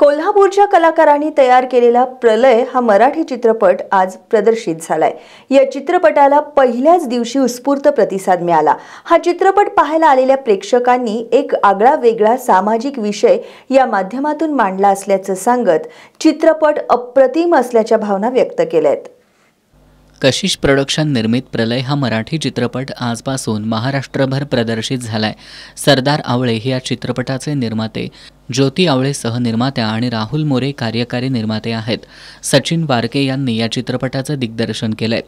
कोल्हापूरच्या कलाकारांनी तयार केलेला प्रलय हा मराठी चित्रपट आज प्रदर्शित झालाय। या चित्रपटाला पहिल्याच दिवशी उत्स्फूर्त प्रतिसाद मिळाला। हा चित्रपट पाहायला आलेल्या प्रेक्षकांनी एक आगळा वेगळा सामाजिक विषय या माध्यमातून मांडला असल्याचं सांगत चित्रपट अप्रतिम असल्याच्या भावना व्यक्त केल्यात। कशिश प्रोडक्शन निर्मित प्रलय हा मराठी चित्रपट आजपासून महाराष्ट्रभर प्रदर्शित झालाय। सरदार आवळे हे या चित्रपटाचे निर्माते, ज्योती आवळे सहनिर्मात्या आणि राहुल मोरे कार्यकारी निर्माते आहेत। सचिन वारके यांनी या चित्रपटाचं दिग्दर्शन केलंय।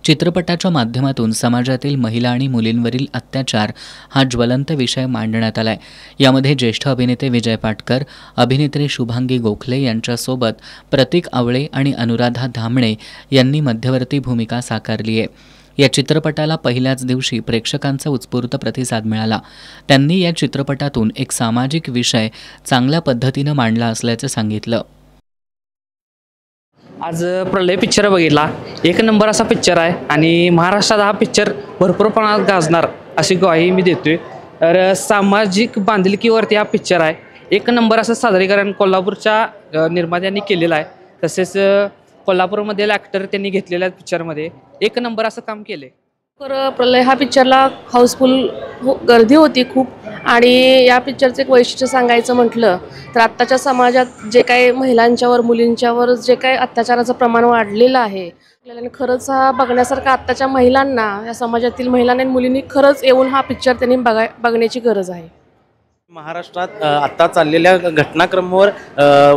चित्रपटाच्या माध्यमातून समाजातील महिला आणि मुलींवरील अत्याचार हा ज्वलंत विषय मांडण्यात आलाय। यामध्ये ज्येष्ठ अभिनेते विजय पाटकर, अभिनेत्री शुभांगी गोखले यांच्यासोबत प्रतीक आवळे आणि अनुराधा धामणे यांनी मध्यवर्ती भूमिका साकारली आहे। या चित्रपटाला पहिल्याच दिवशी प्रेक्षकांचा उत्स्फूर्त प्रतिसाद मिळाला। त्यांनी या चित्रपटातून एक सामाजिक विषय चांगल्या पद्धतीनं मांडला असल्याचं सांगितलं। आज प्रलय पिक्चर बघितला, एक नंबर असा पिक्चर आहे आणि महाराष्ट्रात हा पिक्चर भरपूर प्रमाणात गाजणार अशी ग्वाही मी देतोय। तर सामाजिक बांधिलकीवरती हा पिक्चर आहे, एक नंबर असं सादरीकरण कोल्हापूरच्या निर्मात्यांनी केलेलं आहे। तसेच कोल्हापूरमधील ॲक्टर त्यांनी घेतलेल्या पिक्चरमध्ये एक नंबर असं काम केले। प्रलय हा पिक्चरला हाऊसफुल गर्दी होती खूप। आणि या पिक्चरचं एक वैशिष्ट्य सांगायचं म्हटलं तर आत्ताच्या समाजात जे काही महिलांच्यावर मुलींच्यावर जे काही अत्याचाराचं प्रमाण वाढलेलं आहे, आणि खरंच हा बघण्यासारखा आत्ताच्या महिलांना, या समाजातील महिलांना आणि मुलींनी खरंच येऊन हा पिक्चर त्यांनी बघण्याची गरज आहे। महाराष्ट्रात आत्ता चाललेल्या घटनाक्रमावर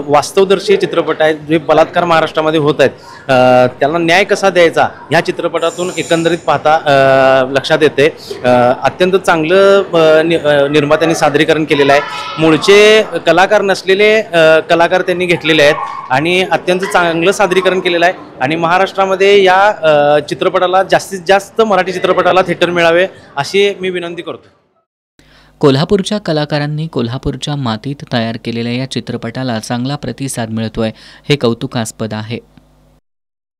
वास्तवदर्शी चित्रपट आहेत जे बलात्कार महाराष्ट्रामध्ये होत आहेत, त्याला न्याय कसा द्यायचा ह्या चित्रपटातून एकंदरीत पाहता लक्षात येते। अत्यंत चांगलं निर्मात्यांनी सादरीकरण केलेलं आहे। मूळचे कलाकार नसलेले कलाकार त्यांनी घेतलेले आहेत आणि अत्यंत चांगलं सादरीकरण केलेलं आहे। आणि महाराष्ट्रामध्ये या चित्रपटाला जास्तीत जास्त मराठी चित्रपटाला थिएटर मिळावे अशी मी विनंती करतो। कोल्हापूरच्या कलाकारांनी कोल्हापूरच्या मातीत तयार केलेल्या या चित्रपटाला चांगला प्रतिसाद मिळतोय, हे कौतुकास्पद आहे।